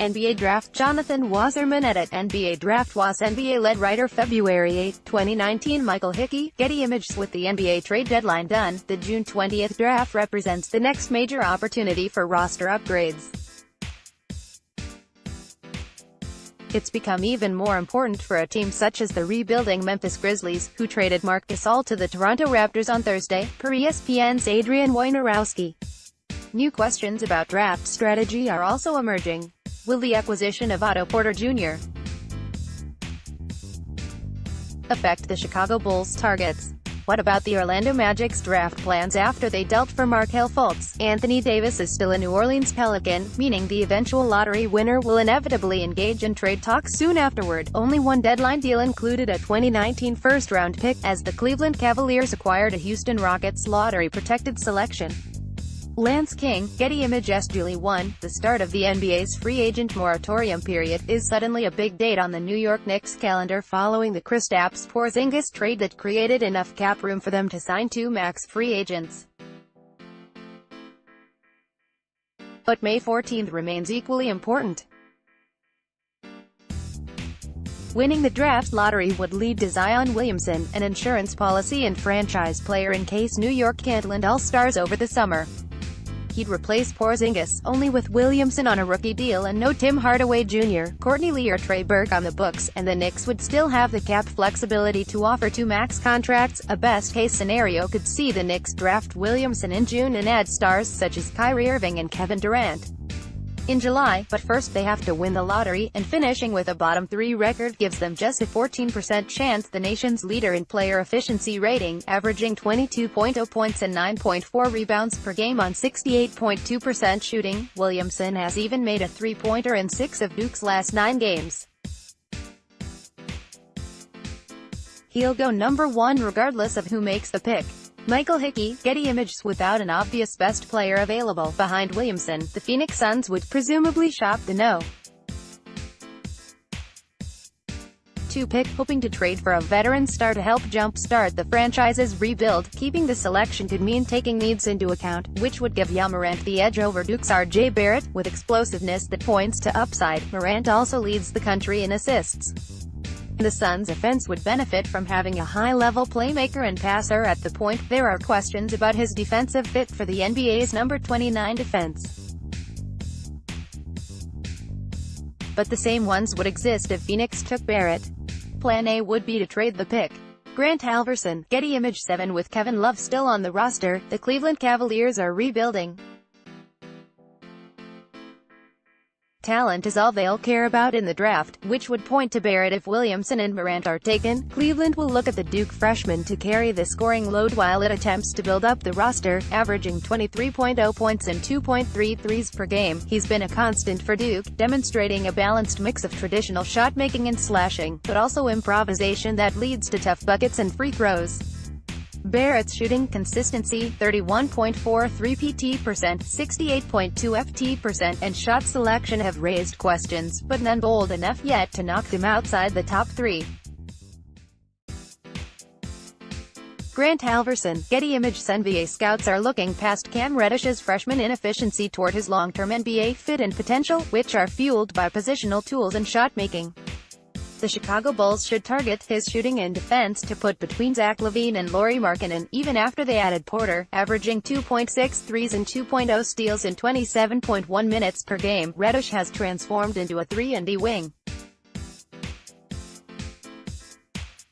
NBA Draft Jonathan Wasserman edit NBA Draft Was NBA led writer February 8, 2019 Michael Hickey, Getty Images with the NBA trade deadline done. The June 20th draft represents the next major opportunity for roster upgrades. It's become even more important for a team such as the rebuilding Memphis Grizzlies, who traded Marc Gasol to the Toronto Raptors on Thursday, per ESPN's Adrian Wojnarowski. New questions about draft strategy are also emerging. Will the acquisition of Otto Porter Jr. affect the Chicago Bulls' targets? What about the Orlando Magic's draft plans after they dealt for Markelle Fultz? Anthony Davis is still a New Orleans Pelican, meaning the eventual lottery winner will inevitably engage in trade talks soon afterward. Only one deadline deal included a 2019 first-round pick, as the Cleveland Cavaliers acquired a Houston Rockets lottery-protected selection. Lance King, Getty ImagesWith 1, the start of the NBA's free agent moratorium period, is suddenly a big date on the New York Knicks' calendar following the Kristaps Porzingis trade that created enough cap room for them to sign 2 max free agents. But May 14th remains equally important. Winning the draft lottery would lead to Zion Williamson, an insurance policy and franchise player in case New York can't land all-stars over the summer. He'd replace Porzingis, only with Williamson on a rookie deal and no Tim Hardaway Jr., Courtney Lee or Trey Burke on the books, and the Knicks would still have the cap flexibility to offer 2 max contracts. A best-case scenario could see the Knicks draft Williamson in June and add stars such as Kyrie Irving and Kevin Durant in July, but first they have to win the lottery, and finishing with a bottom 3 record gives them just a 14% chance. The nation's leader in player efficiency rating, averaging 22.0 points and 9.4 rebounds per game on 68.2% shooting, Williamson has even made a 3-pointer in 6 of Duke's last 9 games. He'll go number 1 regardless of who makes the pick. Michael Hickey, Getty Images. Without an obvious best player available behind Williamson, the Phoenix Suns would presumably shop the No. 2 pick, hoping to trade for a veteran star to help jump-start the franchise's rebuild. Keeping the selection could mean taking needs into account, which would give Ja Morant the edge over Duke's R.J. Barrett. With explosiveness that points to upside, Morant also leads the country in assists. The Suns' offense would benefit from having a high-level playmaker and passer at the point. There are questions about his defensive fit for the NBA's number 29 defense. But the same ones would exist if Phoenix took Barrett. Plan A would be to trade the pick. Grant Halverson, Getty Images 7. With Kevin Love still on the roster, the Cleveland Cavaliers are rebuilding. Talent is all they'll care about in the draft, which would point to Barrett if Williamson and Morant are taken. Cleveland will look at the Duke freshman to carry the scoring load while it attempts to build up the roster, averaging 23.0 points and 2.3 threes per game. He's been a constant for Duke, demonstrating a balanced mix of traditional shot-making and slashing, but also improvisation that leads to tough buckets and free throws. Barrett's shooting consistency, 31.4 3PT%, 68.2 FT%, and shot selection have raised questions, but none bold enough yet to knock him outside the top 3. Grant Halverson, Getty Images. NBA scouts are looking past Cam Reddish's freshman inefficiency toward his long-term NBA fit and potential, which are fueled by positional tools and shot-making. The Chicago Bulls should target his shooting and defense to put between Zach LaVine and Lauri Markkanen, even after they added Porter, averaging 2.6 threes and 2.0 steals in 27.1 minutes per game. Reddish has transformed into a 3-and-D wing.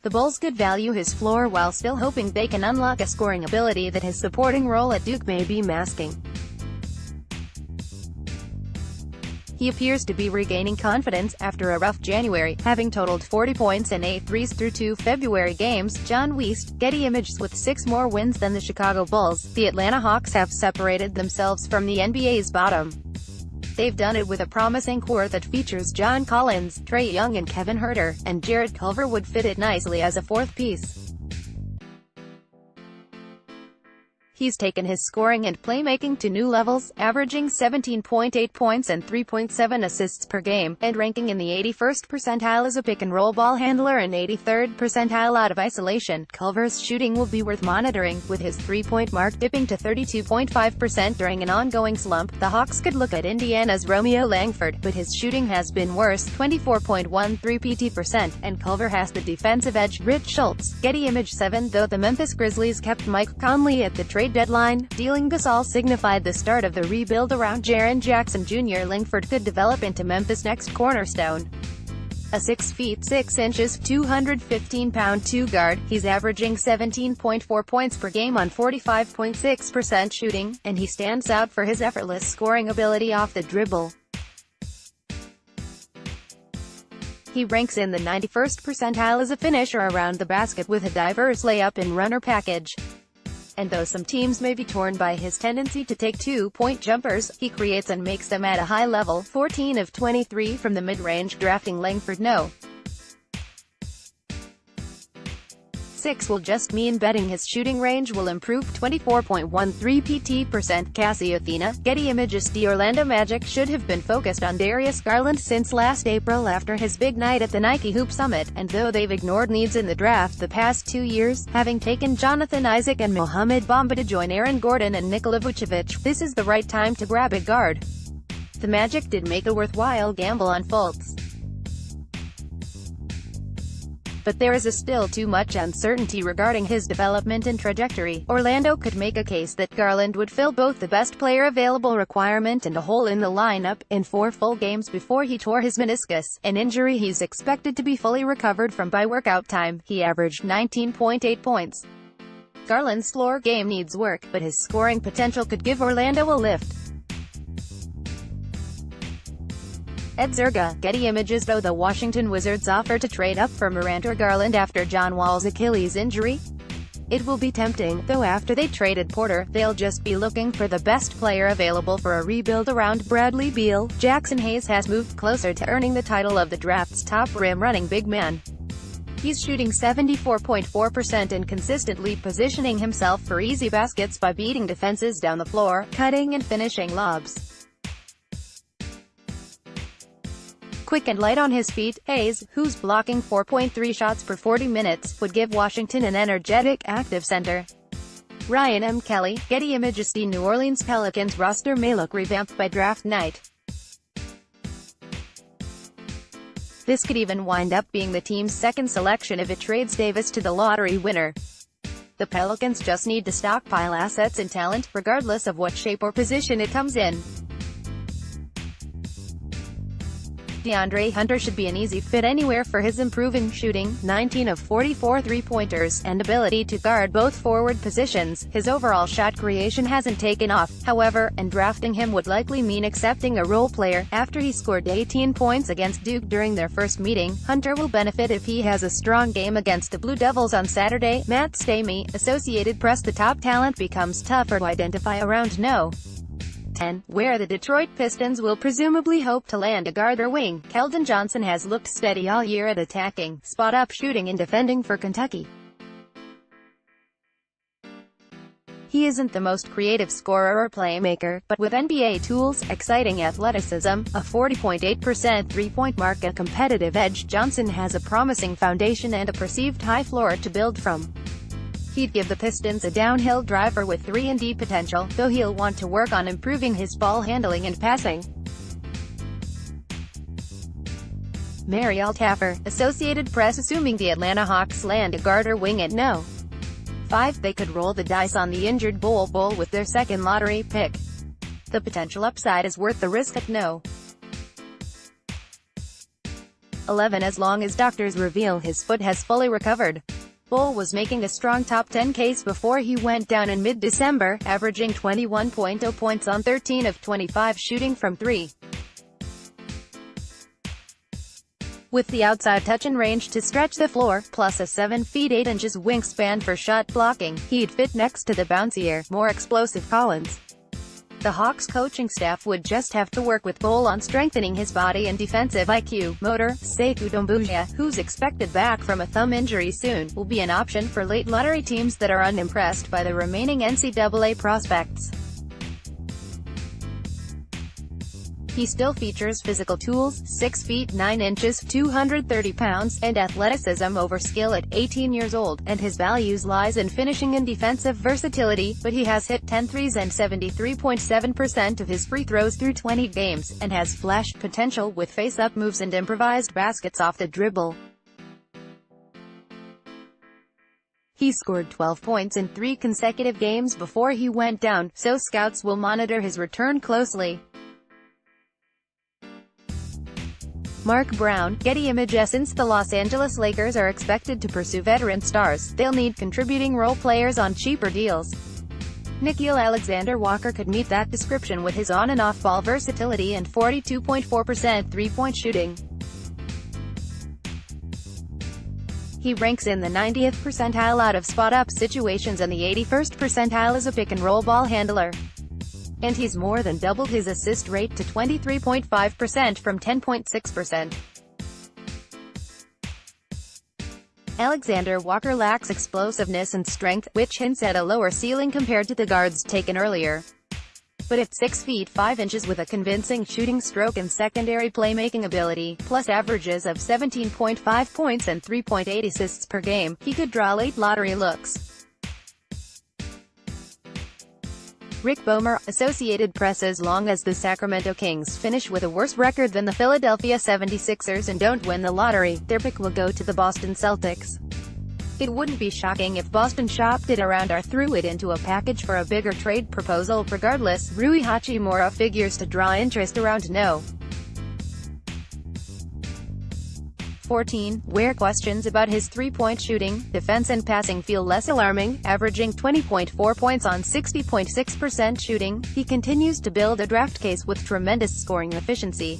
The Bulls could value his floor while still hoping they can unlock a scoring ability that his supporting role at Duke may be masking. He appears to be regaining confidence after a rough January, having totaled 40 points and 8 threes through 2 February games. John Wiest, Getty Images. With 6 more wins than the Chicago Bulls, the Atlanta Hawks have separated themselves from the NBA's bottom. They've done it with a promising core that features John Collins, Trae Young and Kevin Huerter, and Jarrett Culver would fit it nicely as a 4th piece. He's taken his scoring and playmaking to new levels, averaging 17.8 points and 3.7 assists per game, and ranking in the 81st percentile as a pick-and-roll ball handler and 83rd percentile out of isolation. Culver's shooting will be worth monitoring, with his three-point mark dipping to 32.5% during an ongoing slump. The Hawks could look at Indiana's Romeo Langford, but his shooting has been worse, 24.13 pt%, and Culver has the defensive edge. Rich Schultz, Getty Image7. Though the Memphis Grizzlies kept Mike Conley at the trade deadline, dealing Gasol signified the start of the rebuild around Jaren Jackson Jr. Langford could develop into Memphis' next cornerstone. A 6 feet 6 inches, 215-pound two-guard, he's averaging 17.4 points per game on 45.6% shooting, and he stands out for his effortless scoring ability off the dribble. He ranks in the 91st percentile as a finisher around the basket with a diverse layup and runner package. And though some teams may be torn by his tendency to take two-point jumpers, he creates and makes them at a high level, 14 of 23 from the mid-range. Drafting Langford no. 6 will just mean betting his shooting range will improve, 24.13 pt%. Cassie Athena, Getty Images. The Orlando Magic should have been focused on Darius Garland since last April after his big night at the Nike Hoop Summit, and though they've ignored needs in the draft the past 2 years, having taken Jonathan Isaac and Mohamed Bamba to join Aaron Gordon and Nikola Vucevic, this is the right time to grab a guard. The Magic did make a worthwhile gamble on Fultz, but there is still too much uncertainty regarding his development and trajectory. Orlando could make a case that Garland would fill both the best player available requirement and a hole in the lineup. In 4 full games before he tore his meniscus, an injury he's expected to be fully recovered from by workout time, he averaged 19.8 points. Garland's floor game needs work, but his scoring potential could give Orlando a lift. Ed Zerga, Getty Images. Though the Washington Wizards offer to trade up for Morant or Garland after John Wall's Achilles injury, it will be tempting, though after they traded Porter, they'll just be looking for the best player available for a rebuild around Bradley Beal. Jackson Hayes has moved closer to earning the title of the draft's top rim-running big man. He's shooting 74.4% and consistently positioning himself for easy baskets by beating defenses down the floor, cutting and finishing lobs. Quick and light on his feet, Hayes, who's blocking 4.3 shots per 40 minutes, would give Washington an energetic, active center. Ryan M. Kelly, Getty Images. The New Orleans Pelicans roster may look revamped by draft night. This could even wind up being the team's second selection if it trades Davis to the lottery winner. The Pelicans just need to stockpile assets and talent, regardless of what shape or position it comes in. DeAndre Hunter should be an easy fit anywhere for his improving shooting, 19 of 44 three-pointers, and ability to guard both forward positions. His overall shot creation hasn't taken off, however, and drafting him would likely mean accepting a role player. After he scored 18 points against Duke during their first meeting, Hunter will benefit if he has a strong game against the Blue Devils on Saturday. Matt Stamey, Associated Press. The top talent becomes tougher to identify around no. 10, where the Detroit Pistons will presumably hope to land a guard or wing. Keldon Johnson has looked steady all year at attacking, spot-up shooting and defending for Kentucky. He isn't the most creative scorer or playmaker, but with NBA tools, exciting athleticism, a 40.8% three-point mark, and competitive edge, Johnson has a promising foundation and a perceived high floor to build from. He'd give the Pistons a downhill driver with 3-and-D potential, though he'll want to work on improving his ball handling and passing. Mary Altaffer, Associated Press. Assuming the Atlanta Hawks land a guard or wing at no. 5, they could roll the dice on the injured Bul with their second lottery pick. The potential upside is worth the risk at no. 11, as long as doctors reveal his foot has fully recovered. Bul was making a strong top 10 case before he went down in mid-December, averaging 21.0 points on 13 of 25 shooting from 3. With the outside touch and range to stretch the floor, plus a 7 feet 8 inches wingspan for shot blocking, he'd fit next to the bouncier, more explosive Collins. The Hawks coaching staff would just have to work with Bul on strengthening his body and defensive IQ. Motor, Sekou Doumbouya, who's expected back from a thumb injury soon, will be an option for late lottery teams that are unimpressed by the remaining NCAA prospects. He still features physical tools, 6 feet 9 inches, 230 pounds, and athleticism over skill at 18 years old, and his values lies in finishing and defensive versatility, but he has hit 10 threes and 73.7% of his free throws through 20 games, and has flash potential with face-up moves and improvised baskets off the dribble. He scored 12 points in 3 consecutive games before he went down, so scouts will monitor his return closely. Mark Brown, Getty Images. Since the Los Angeles Lakers are expected to pursue veteran stars, they'll need contributing role players on cheaper deals. Nickeil Alexander-Walker could meet that description with his on- and off-ball versatility and 42.4% three-point shooting. He ranks in the 90th percentile out of spot-up situations and the 81st percentile as a pick-and-roll ball handler. And he's more than doubled his assist rate to 23.5% from 10.6%. Alexander-Walker lacks explosiveness and strength, which hints at a lower ceiling compared to the guards taken earlier. But at 6 feet 5 inches with a convincing shooting stroke and secondary playmaking ability, plus averages of 17.5 points and 3.8 assists per game, he could draw late lottery looks. Rick Bomer, Associated Press. As long as the Sacramento Kings finish with a worse record than the Philadelphia 76ers and don't win the lottery, their pick will go to the Boston Celtics. It wouldn't be shocking if Boston shopped it around or threw it into a package for a bigger trade proposal. Regardless, Rui Hachimura figures to draw interest around no. 14, where questions about his three-point shooting, defense and passing feel less alarming. Averaging 20.4 points on 60.6% shooting, he continues to build a draft case with tremendous scoring efficiency.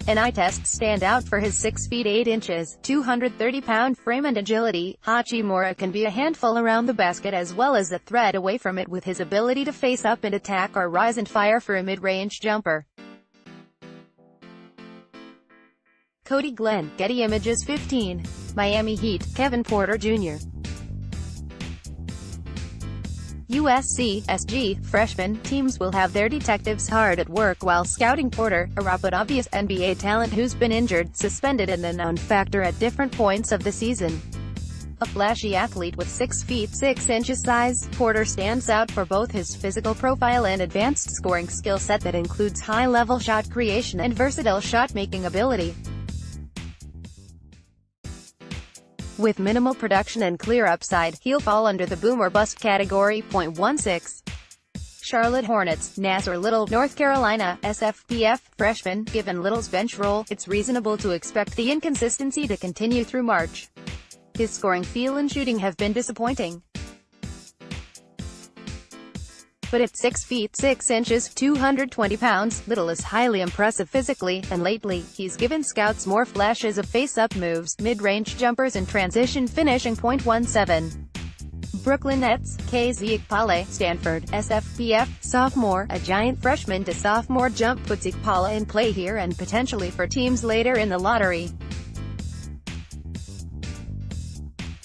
And eye tests stand out for his 6 feet 8 inches, 230-pound frame and agility. Hachimura can be a handful around the basket as well as a threat away from it with his ability to face up and attack or rise and fire for a mid-range jumper. Cody Glenn, Getty Images. 15. Miami Heat, Kevin Porter Jr. USC SG freshman teams will have their detectives hard at work while scouting Porter, a raw but obvious NBA talent who's been injured, suspended and a known factor at different points of the season. A flashy athlete with 6 feet 6 inches size, Porter stands out for both his physical profile and advanced scoring skill set that includes high-level shot creation and versatile shot-making ability. With minimal production and clear upside, he'll fall under the boom or bust category. 16. Charlotte Hornets, Nassir Little, North Carolina, SFPF, freshman. Given Little's bench role, it's reasonable to expect the inconsistency to continue through March. His scoring feel and shooting have been disappointing. But at 6 feet 6 inches, 220 pounds, Little is highly impressive physically, and lately, he's given scouts more flashes of face-up moves, mid-range jumpers and transition finishing. 17. Brooklyn Nets, KZ Okpala, Stanford, SFPF, sophomore. A giant freshman to sophomore jump puts Okpala in play here and potentially for teams later in the lottery.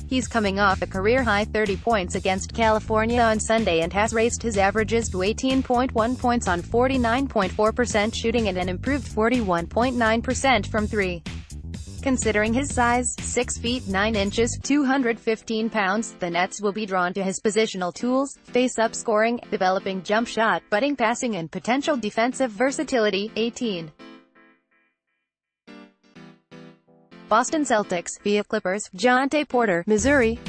He's coming off a career-high 30 points against California on Sunday and has raised his averages to 18.1 points on 49.4% shooting and an improved 41.9% from 3. Considering his size, 6 feet 9 inches, 215 pounds, the Nets will be drawn to his positional tools, face-up scoring, developing jump shot, budding passing and potential defensive versatility. 18. Boston Celtics, via Clippers, Otto Porter, Missouri,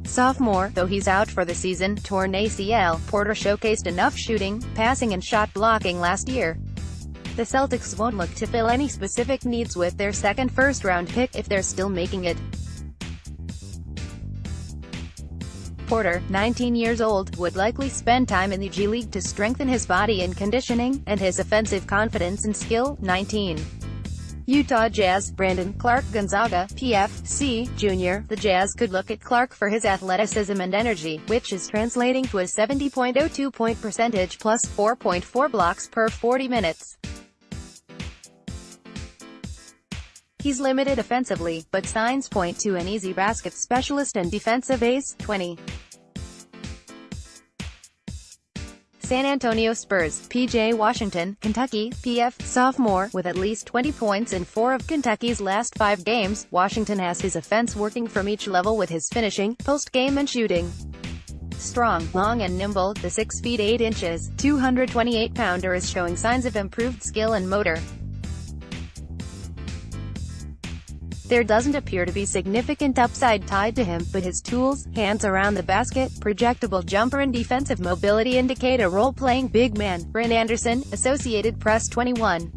sophomore. Though he's out for the season, torn ACL, Porter showcased enough shooting, passing and shot blocking last year. The Celtics won't look to fill any specific needs with their second first-round pick if they're still making it. Porter, 19 years old, would likely spend time in the G League to strengthen his body and conditioning, and his offensive confidence and skill. 19. Utah Jazz, Brandon Clark Gonzaga, PFC, Jr. The Jazz could look at Clark for his athleticism and energy, which is translating to a 70.02 point percentage plus 4.4 blocks per 40 minutes. He's limited offensively, but signs point to an easy basket specialist and defensive ace. 20. San Antonio Spurs, P.J. Washington, Kentucky, PF, sophomore, with at least 20 points in 4 of Kentucky's last 5 games. Washington has his offense working from each level with his finishing, post-game and shooting. Strong, long and nimble, the 6 feet 8 inches, 228-pounder is showing signs of improved skill and motor. There doesn't appear to be significant upside tied to him, but his tools, hands around the basket, projectable jumper and defensive mobility indicate a role-playing big man. Bryn Anderson, Associated Press. 21.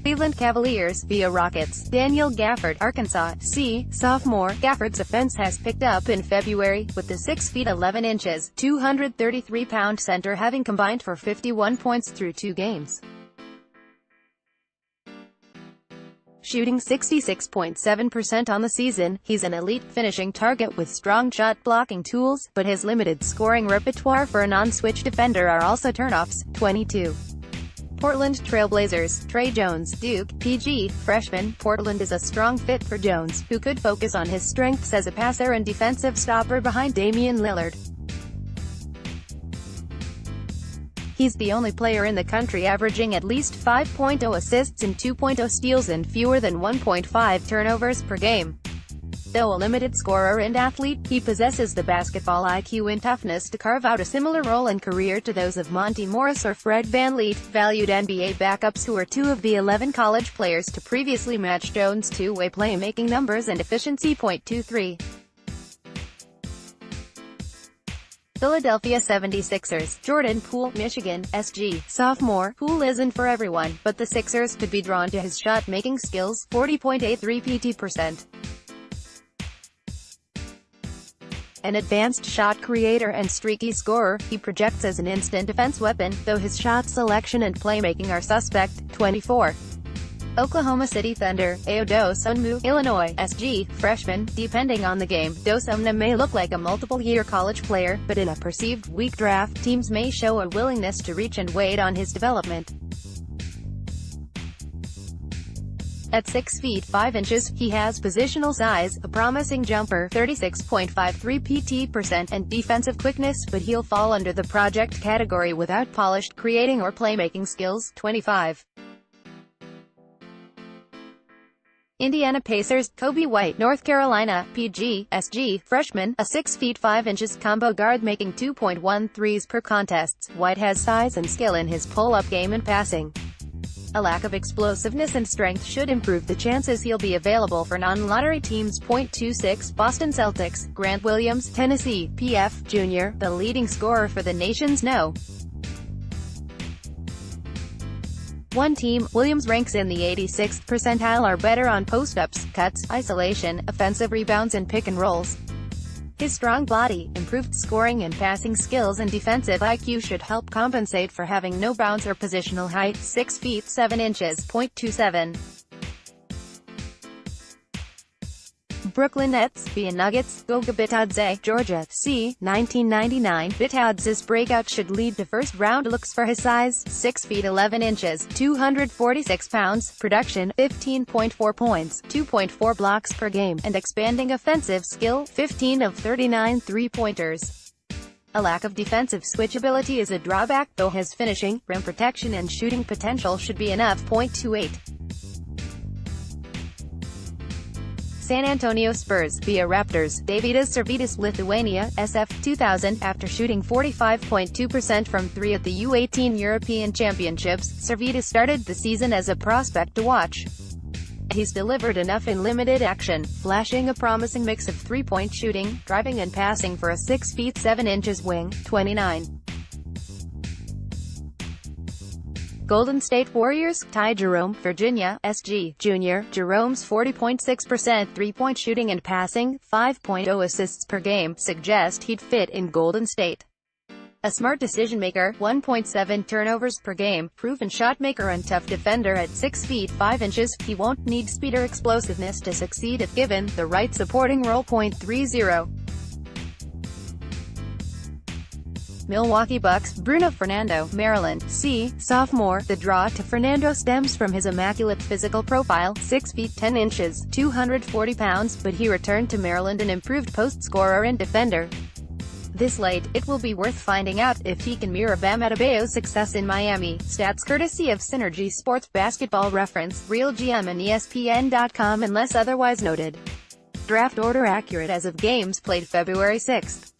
Cleveland Cavaliers, via Rockets, Daniel Gafford, Arkansas, sophomore. Gafford's offense has picked up in February, with the 6 feet 11 inches, 233-pound center having combined for 51 points through 2 games. Shooting 66.7% on the season, he's an elite finishing target with strong shot-blocking tools, but his limited scoring repertoire for a non-switch defender are also turnoffs. 22. Portland Trail Blazers, Trey Jones, Duke, PG, freshman. Portland is a strong fit for Jones, who could focus on his strengths as a passer and defensive stopper behind Damian Lillard. He's the only player in the country averaging at least 5.0 assists and 2.0 steals and fewer than 1.5 turnovers per game. Though a limited scorer and athlete, he possesses the basketball IQ and toughness to carve out a similar role and career to those of Monty Morris or Fred VanVleet, valued NBA backups who are 2 of the 11 college players to previously match Jones' two-way playmaking numbers and efficiency. .23. Philadelphia 76ers, Jordan Poole, Michigan, SG, sophomore. Poole isn't for everyone, but the Sixers could be drawn to his shot-making skills. 40.83 PT%. An advanced shot creator and streaky scorer, he projects as an instant defense weapon, though his shot selection and playmaking are suspect. 24. Oklahoma City Thunder, Ayo Dosunmu, Illinois, SG, freshman. Depending on the game, Dosunmu may look like a multiple-year college player, but in a perceived weak draft, teams may show a willingness to reach and wait on his development. At 6 feet 5 inches, he has positional size, a promising jumper, 36.53 PT%, and defensive quickness, but he'll fall under the project category without polished creating or playmaking skills. 25. Indiana Pacers, Kobe White, North Carolina, PG, SG, freshman, a 6 feet 5 inches combo guard making 2.1 threes per contests. White has size and skill in his pull-up game and passing. A lack of explosiveness and strength should improve the chances he'll be available for non-lottery teams. .26 Boston Celtics, Grant Williams, Tennessee, PF, Jr., the leading scorer for the nation's No. 1 team, Williams ranks in the 86th percentile or better on post-ups, cuts, isolation, offensive rebounds and pick and rolls. His strong body, improved scoring and passing skills and defensive IQ should help compensate for having no bounce or positional height. 6 feet 7 inches. .27. Brooklyn Nets, via Nuggets, Goga Bitadze, Georgia, 1999. Bitadze's breakout should lead to first-round looks for his size, 6 feet 11 inches, 246 pounds, production, 15.4 points, 2.4 blocks per game, and expanding offensive skill, 15 of 39 three-pointers. A lack of defensive switchability is a drawback, though his finishing, rim protection and shooting potential should be enough. .28. San Antonio Spurs, via Raptors, Davidas Servitas Lithuania, SF, 2000. After shooting 45.2% from 3 at the U18 European Championships, Servitas started the season as a prospect to watch. He's delivered enough in limited action, flashing a promising mix of three-point shooting, driving and passing for a 6 feet 7 inches wing. 29. Golden State Warriors, Ty Jerome, Virginia, SG, Jr. Jerome's 40.6% three-point shooting and passing, 5.0 assists per game, suggest he'd fit in Golden State. A smart decision-maker, 1.7 turnovers per game, proven shot-maker and tough defender at 6 feet 5 inches, he won't need speed or explosiveness to succeed if given the right supporting role. 30. Milwaukee Bucks, Bruno Fernando, Maryland, C. Sophomore. The draw to Fernando stems from his immaculate physical profile, 6 feet 10 inches, 240 pounds, but he returned to Maryland an improved post scorer and defender. This late, it will be worth finding out if he can mirror Bam Adebayo's success in Miami. Stats courtesy of Synergy Sports Basketball Reference, Real GM and ESPN.com unless otherwise noted. Draft order accurate as of games played February 6.